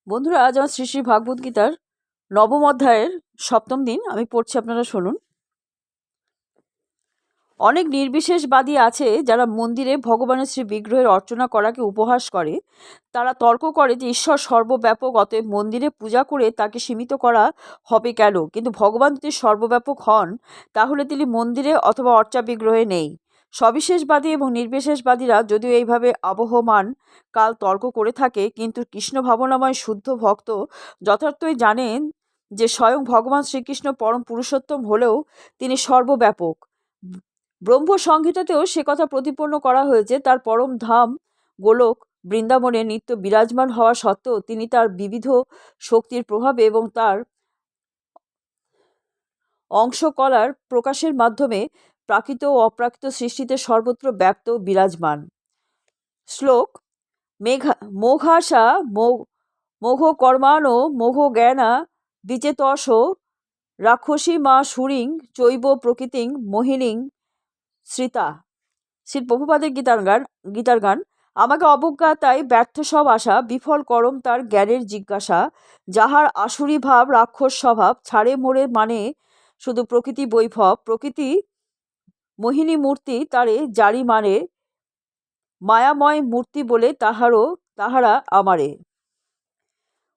বন্ধুরা, আজ আমার শ্রী শ্রী ভাগবত গীতার নবম অধ্যায়ের সপ্তম দিন আমি পড়ছি, আপনারা শুনুন। অনেক নির্বিশেষবাদী আছে যারা মন্দিরে ভগবানের শ্রী বিগ্রহের অর্চনা করাকে উপহাস করে। তারা তর্ক করে যে ঈশ্বর সর্বব্যাপক, অতএব মন্দিরে পূজা করে তাকে সীমিত করা হবে কেন? কিন্তু ভগবান যদি সর্বব্যাপক হন, তাহলে তিনি মন্দিরে অথবা অর্চা বিগ্রহে নেই। সবিশেষবাদী এবং নির্বিশেষবাদীরা যদিও এইভাবে আবহমান কাল তর্ক করে থাকে, কিন্তু কৃষ্ণ ভাবনাময় শুদ্ধ ভক্ত যথার্থই জানেন যে স্বয়ং ভগবান শ্রীকৃষ্ণ পরম পুরুষোত্তম হলেও তিনি সর্বব্যাপক। ব্রহ্ম সংহিতাতেও সে কথা প্রতিপন্ন করা হয়েছে। তার পরম ধাম গোলক বৃন্দাবনে নিত্য বিরাজমান হওয়া সত্ত্বেও তিনি তার বিবিধ শক্তির প্রভাবে এবং তার অংশকলার প্রকাশের মাধ্যমে প্রাকৃত ও অপ্রাকৃত সৃষ্টিতে সর্বত্র ব্যাপ্ত বিরাজমান। শ্লোক: মোঘাসা মোঘ কর্মাণো মোঘ জ্ঞানা বিচেতস রাক্ষসী মা সুরিং চৈব প্রকৃতিং মোহিনীং শ্রিতা। শ্রী প্রভুপাদের গীতার গান। আমাকে অবজ্ঞা তাই ব্যর্থ সব আশা, বিফল করম তার জ্ঞানের জিজ্ঞাসা। যাহার আসুরি ভাব রাক্ষস স্বভাব, ছাড়ে মোড়ে মানে শুধু প্রকৃতি বৈভব। প্রকৃতি মোহিনী মূর্তি তারে জারি মানে, মায়াময় মূর্তি বলে তাহারা আমারে।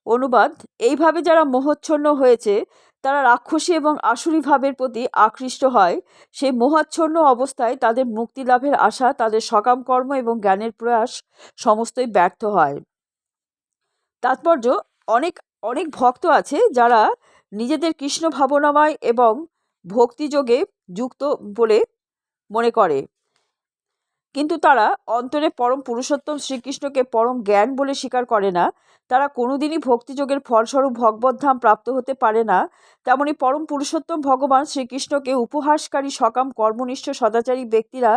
অনুবাদ: এইভাবে যারা মোহচ্ছন্ন হয়েছে তারা রাক্ষসী এবং আসুরি ভাবের প্রতি আকৃষ্ট হয়। সেই মোহাচ্ছন্ন অবস্থায় তাদের মুক্তি লাভের আশা, তাদের সকাম কর্ম এবং জ্ঞানের প্রয়াস সমস্তই ব্যর্থ হয়। তাৎপর্য: অনেক অনেক ভক্ত আছে যারা নিজেদের কৃষ্ণ ভাবনাময় এবং ভক্তিযোগে যুক্ত বলে মনে করে, কিন্তু তারা অন্তরে পরম পুরুষোত্তম শ্রীকৃষ্ণকে পরম জ্ঞান বলে স্বীকার করে না। তারা কোনোদিনই ভক্তিযোগের ফলস্বরূপ ভগবদ্ধাম প্রাপ্ত হতে পারে না। তেমনি পরম পুরুষোত্তম ভগবান শ্রীকৃষ্ণকে উপহাসকারী সকাম কর্মনিষ্ঠ সদাচারী ব্যক্তিরা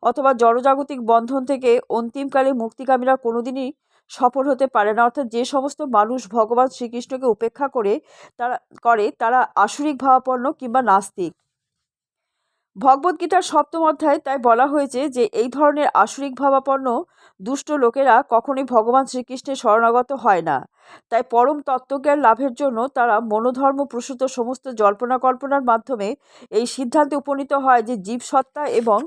অথবা জড়জাগতিক বন্ধন থেকে অন্তিমকালে মুক্তিকামীরা কোনোদিনই সফল হতে পারে না। অর্থাৎ যে সমস্ত মানুষ ভগবান শ্রীকৃষ্ণকে উপেক্ষা তারা আসুরিক ভাবাপন্ন কিংবা নাস্তিক। ভগবদ্গীতার সপ্তম অধ্যায়ে তাই বলা হয়েছে যে এই ধরনের আসুরিক ভাবাপন্ন দুষ্ট লোকেরা কখনোই ভগবান শ্রীকৃষ্ণের শরণাগত হয় না। তাই পরম তত্ত্বজ্ঞান লাভের জন্য তারা মনোধর্ম প্রসূত সমস্ত জল্পনা কল্পনার মাধ্যমে এই সিদ্ধান্তে উপনীত হয় যে জীবসত্তা এবং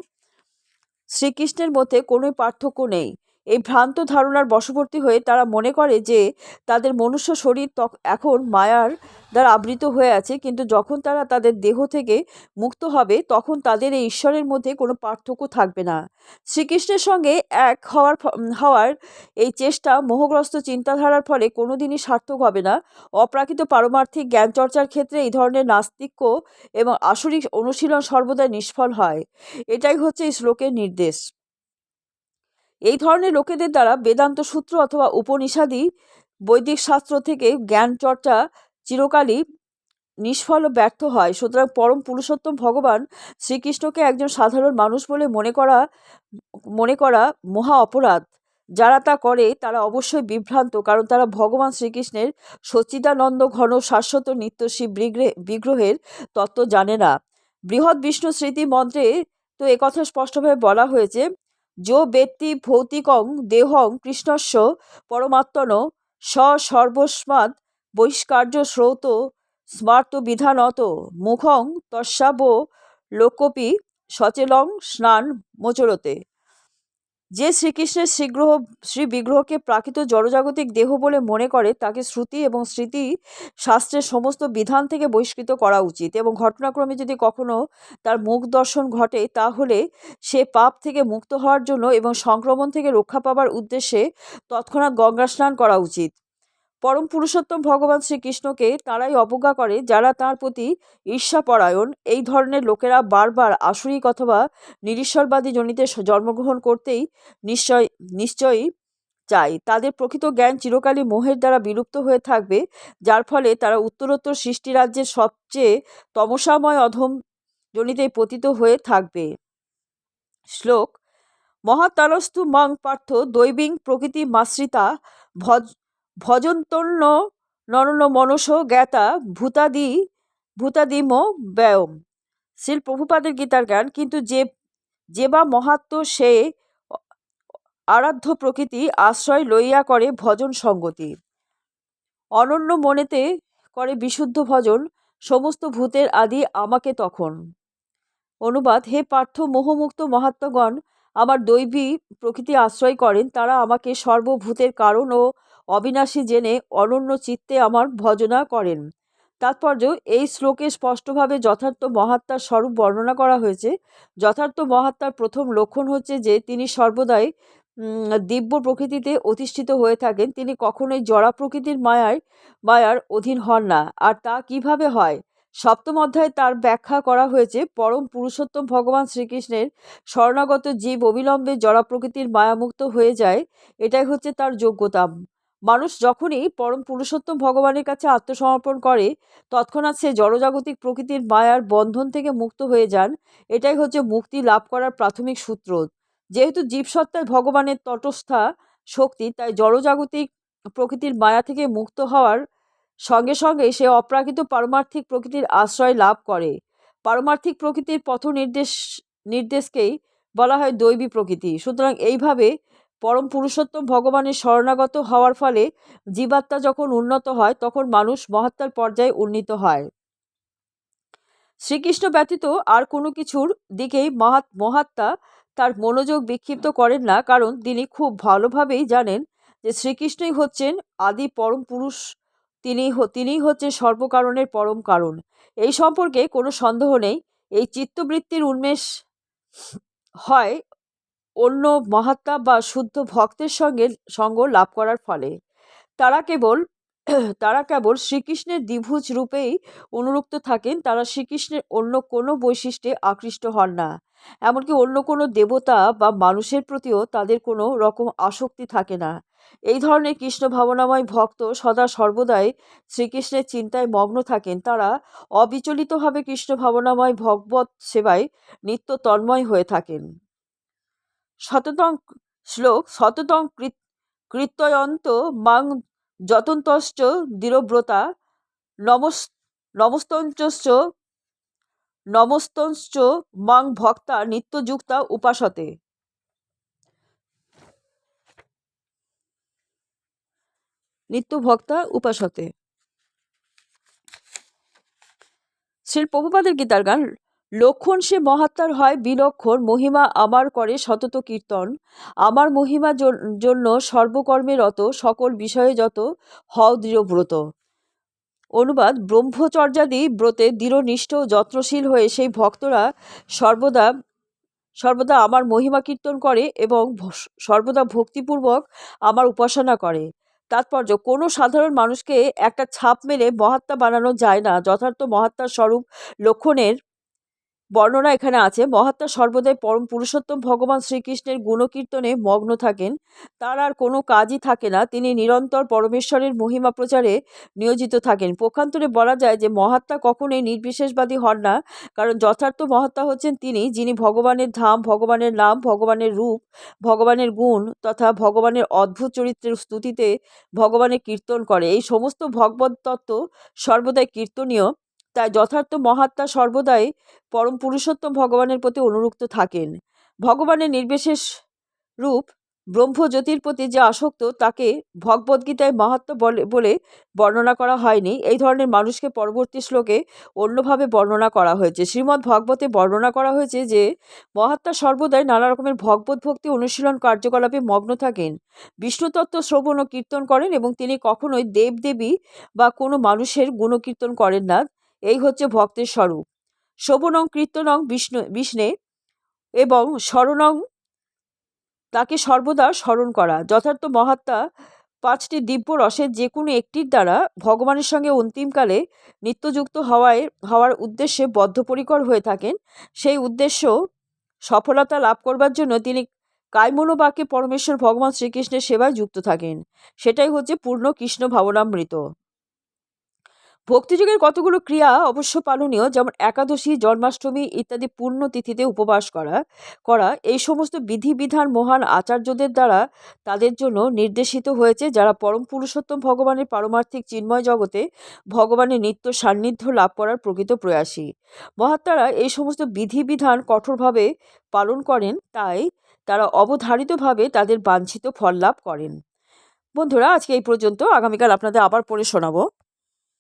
শ্রীকৃষ্ণের মধ্যে কোনোই পার্থক্য নেই। এই ভ্রান্ত ধারণার বশবর্তী হয়ে তারা মনে করে যে তাদের মনুষ্য শরীর এখন মায়ার দ্বারা আবৃত হয়ে আছে, কিন্তু যখন তারা তাদের দেহ থেকে মুক্ত হবে তখন তাদের এই ঈশ্বরের মধ্যে কোনো পার্থক্য থাকবে না। শ্রীকৃষ্ণের সঙ্গে এক হওয়ার এই চেষ্টা মোহগ্রস্ত চিন্তাধারার ফলে কোনোদিনই সার্থক হবে না। অপ্রাকৃত পারমার্থিক জ্ঞান চর্চার ক্ষেত্রে এই ধরনের নাস্তিক্য এবং আসরিক অনুশীলন সর্বদাই নিষ্ফল হয়। এটাই হচ্ছে এই শ্লোকের নির্দেশ। এই ধরনের লোকেদের দ্বারা বেদান্ত সূত্র অথবা উপনিষাদি বৈদিক শাস্ত্র থেকে জ্ঞান চর্চা চিরকালই নিষ্ফল ও ব্যর্থ হয়। সুতরাং পরম পুরুষোত্তম ভগবান শ্রীকৃষ্ণকে একজন সাধারণ মানুষ বলে মনে করা মহা অপরাধ। যারা তা করে তারা অবশ্যই বিভ্রান্ত, কারণ তারা ভগবান শ্রীকৃষ্ণের সচ্চিদানন্দ ঘন শাশ্বত নিত্য শিব বিগ্রহের তত্ত্ব জানে না। বৃহৎ বিষ্ণু স্মৃতি মন্ত্রে তো একথা স্পষ্টভাবে বলা হয়েছে, যো বেত্তি ভৌতিকং দেহং কৃষ্ণস্য পরমাত্মন স সর্বস্মাৎ বহিষ্কার্য শ্রৌত স্মার্ত বিধানত মুখং তস্যাব লোকপি সচেলং স্নান মোচরতে। যে শ্রীকৃষ্ণের শ্রী বিগ্রহকে প্রাকৃত জড়জাগতিক দেহ বলে মনে করে তাকে শ্রুতি এবং স্মৃতি শাস্ত্রের সমস্ত বিধান থেকে বহিষ্কৃত করা উচিত, এবং ঘটনাক্রমে যদি কখনো তার মুখ দর্শন ঘটে তাহলে সে পাপ থেকে মুক্ত হওয়ার জন্য এবং সংক্রমণ থেকে রক্ষা পাবার উদ্দেশ্যে তৎক্ষণাৎ গঙ্গা স্নান করা উচিত। পরম পুরুষোত্তম ভগবান শ্রীকৃষ্ণকে তারাই অবজ্ঞা করে যারা তাঁর প্রতি ঈর্ষাপরায়ণ। এই ধরনের লোকেরা বারবার আসুরিক অথবা নিরীশ্বরবাদী জনিতে জন্মগ্রহণ করতেই নিশ্চয়ই চায়। তাদের প্রকৃত জ্ঞান চিরকালই মোহের দ্বারা বিলুপ্ত হয়ে থাকবে, যার ফলে তারা উত্তরোত্তর সৃষ্টিরাজ্যের সবচেয়ে তমসাময় অধম জনিতেই পতিত হয়ে থাকবে। শ্লোক: মহাতালস্তু মং পার্থ দৈবিং প্রকৃতি মাশ্রিতা ভজন্তন্য নরন মনস জ্ঞাতা ভূতাদিম ব্যয়ম। শ্রীল প্রভুপাদের গীতার গান। কিন্তু যে বা মহাত্ম সে আরাধ্য প্রকৃতি আশ্রয় লইয়া করে ভজন সঙ্গতি। অনন্য মনেতে করে বিশুদ্ধ ভজন, সমস্ত ভূতের আদি আমাকে তখন। অনুবাদ: হে পার্থ, মোহমুক্ত মহাত্মাগণ আমার দৈবী প্রকৃতি আশ্রয় করেন। তারা আমাকে সর্বভূতের কারণ ও অবিনাশী জেনে অনন্য চিত্তে আমার ভজনা করেন। তাৎপর্য: এই শ্লোকে স্পষ্টভাবে যথার্থ মহাত্মার স্বরূপ বর্ণনা করা হয়েছে। যথার্থ মহাত্মার প্রথম লক্ষণ হচ্ছে যে তিনি সর্বদাই দিব্য প্রকৃতিতে অধিষ্ঠিত হয়ে থাকেন। তিনি কখনোই জড়া প্রকৃতির মায়ার অধীন হন না। আর তা কিভাবে হয়? সপ্তম অধ্যায়ে তার ব্যাখ্যা করা হয়েছে। পরম পুরুষোত্তম ভগবান শ্রীকৃষ্ণের শরণাগত জীব অবিলম্বে জড়া প্রকৃতির মায়ামুক্ত হয়ে যায়, এটাই হচ্ছে তার যোগ্যতা। মানুষ যখনই পরম পুরুষোত্তম ভগবানের কাছে আত্মসমর্পণ করে, তৎক্ষণাৎ সে জড়জাগতিক প্রকৃতির মায়ার বন্ধন থেকে মুক্ত হয়ে যান। এটাই হচ্ছে মুক্তি লাভ করার প্রাথমিক সূত্র। যেহেতু জীবসত্তায় ভগবানের তটস্থা শক্তি, তাই জড়জাগতিক প্রকৃতির মায়া থেকে মুক্ত হওয়ার সঙ্গে সঙ্গে সে অপ্রাকৃত পারমার্থিক প্রকৃতির আশ্রয় লাভ করে। পারমার্থিক প্রকৃতির পথ নির্দেশকেই বলা হয় দৈবী প্রকৃতি। সুতরাং এইভাবে পরম পুরুষোত্তম ভগবানের শরণাগত হওয়ার ফলে জীবাত্মা যখন উন্নত হয়, তখন মানুষ মহাত্মার পর্যায়ে উন্নীত হয়। শ্রীকৃষ্ণ ব্যতীত আর কোনো কিছুর দিকেই মহাত্মা তার মনোযোগ বিক্ষিপ্ত করেন না, কারণ তিনি খুব ভালোভাবেই জানেন যে শ্রীকৃষ্ণই হচ্ছেন আদি পরম পুরুষ। তিনিই হচ্ছেন সর্বকারণের পরম কারণ। এই সম্পর্কে কোনো সন্দেহ নেই। এই চিত্তবৃত্তির উন্মেষ হয় অন্য মহাত্মা বা শুদ্ধ ভক্তের সঙ্গ লাভ করার ফলে। তারা কেবল তারা কেবল শ্রীকৃষ্ণের দ্বিভুজ রূপেই অনুরক্ত থাকেন। তারা শ্রীকৃষ্ণের অন্য কোনো বৈশিষ্ট্যে আকৃষ্ট হন না। এমনকি অন্য কোনো দেবতা বা মানুষের প্রতিও তাদের কোনো রকম আসক্তি থাকে না। এই ধরনের কৃষ্ণ ভাবনাময় ভক্ত সদা সর্বদাই শ্রীকৃষ্ণের চিন্তায় মগ্ন থাকেন। তারা অবিচলিতভাবে কৃষ্ণ ভাবনাময় ভগবত সেবায় নিত্য তন্ময় হয়ে থাকেন। শততং শ্লোক: শততং কৃত্যয়ন্ত মাং যতন্তশ্চ দৃঢ়ব্রতা নমস্তঞ্চ মাং ভক্তা নিত্যযুক্তা উপাসতে। শ্রীল প্রভুপাদের গীতার গান: লক্ষণ সে মহাত্মার হয় বিলক্ষণ, মহিমা আমার করে সতত কীর্তন। আমার মহিমা জন্য সর্বকর্মে রত, সকল বিষয়ে যত হও দৃঢ়ব্রত। অনুবাদ: ব্রহ্মচর্যাদি ব্রতে দৃঢ়নিষ্ঠ ও যত্নশীল হয়ে সেই ভক্তরা সর্বদা আমার মহিমা কীর্তন করে এবং সর্বদা ভক্তিপূর্বক আমার উপাসনা করে। তাৎপর্য: কোনো সাধারণ মানুষকে একটা ছাপ মেরে মহাত্মা বানানো যায় না। যথার্থ মহাত্মার স্বরূপ লক্ষণের বর্ণনা এখানে আছে। মহাত্মা সর্বদাই পরম পুরুষোত্তম ভগবান শ্রীকৃষ্ণের গুণকীর্তনে মগ্ন থাকেন। তার আর কোনো কাজই থাকে না। তিনি নিরন্তর পরমেশ্বরের মহিমা প্রচারে নিয়োজিত থাকেন। পক্ষান্তরে বলা যায় যে মহাত্মা কখনোই নির্বিশেষবাদী হন না, কারণ যথার্থ মহাত্মা হচ্ছেন তিনি, যিনি ভগবানের ধাম, ভগবানের নাম, ভগবানের রূপ, ভগবানের গুণ তথা ভগবানের অদ্ভুত চরিত্রের স্তুতিতে ভগবানের কীর্তন করে। এই সমস্ত ভগবত তত্ত্ব সর্বদাই কীর্তনীয়। তাই যথার্থ মহাত্মা সর্বদাই পরম পুরুষোত্তম ভগবানের প্রতি অনুরক্ত থাকেন। ভগবানের নির্বিশেষ রূপ ব্রহ্মজ্যোতির প্রতি যে আসক্ত, তাকে ভগবদ্গীতায় মহাত্মা বলে বর্ণনা করা হয়নি। এই ধরনের মানুষকে পরবর্তী শ্লোকে অন্যভাবে বর্ণনা করা হয়েছে। শ্রীমদ্ ভাগবতে বর্ণনা করা হয়েছে যে মহাত্মা সর্বদাই নানা রকমের ভগবত ভক্তি অনুশীলন কার্যকলাপে মগ্ন থাকেন, বিষ্ণুতত্ত্ব শ্রবণ ও কীর্তন করেন এবং তিনি কখনোই দেবদেবী বা কোনো মানুষের গুণকীর্তন করেন না। এই হচ্ছে ভক্তের স্বরূপ। শোভনং কীর্তনং বিষ্ণে এবং স্মরণং, তাকে সর্বদা স্মরণ করা। যথার্থ মহাত্মা পাঁচটি দিব্য রসের যে কোনো একটির দ্বারা ভগবানের সঙ্গে অন্তিমকালে নিত্যযুক্ত হওয়ার উদ্দেশ্যে বদ্ধপরিকর হয়ে থাকেন। সেই উদ্দেশ্য সফলতা লাভ করবার জন্য তিনি কায়মনোবাক্যে পরমেশ্বর ভগবান শ্রীকৃষ্ণের সেবায় যুক্ত থাকেন। সেটাই হচ্ছে পূর্ণ কৃষ্ণ ভাবনামৃত। ভক্তিযুগের কতগুলো ক্রিয়া অবশ্য পালনীয়, যেমন একাদশী, জন্মাষ্টমী ইত্যাদি পূর্ণ তিথিতে উপবাস করা। এই সমস্ত বিধিবিধান মহান আচার্যদের দ্বারা তাদের জন্য নির্দেশিত হয়েছে, যারা পরম পুরুষোত্তম ভগবানের পারমার্থিক চিন্ময় জগতে ভগবানের নিত্য সান্নিধ্য লাভ করার প্রকৃত প্রয়াসী। মহাত্মারা এই সমস্ত বিধিবিধান কঠোরভাবে পালন করেন, তাই তারা অবধারিতভাবে তাদের বাঞ্ছিত ফল লাভ করেন। বন্ধুরা, আজকে এই পর্যন্ত। আগামীকাল আপনাদের আবার পড়ে শোনাবো।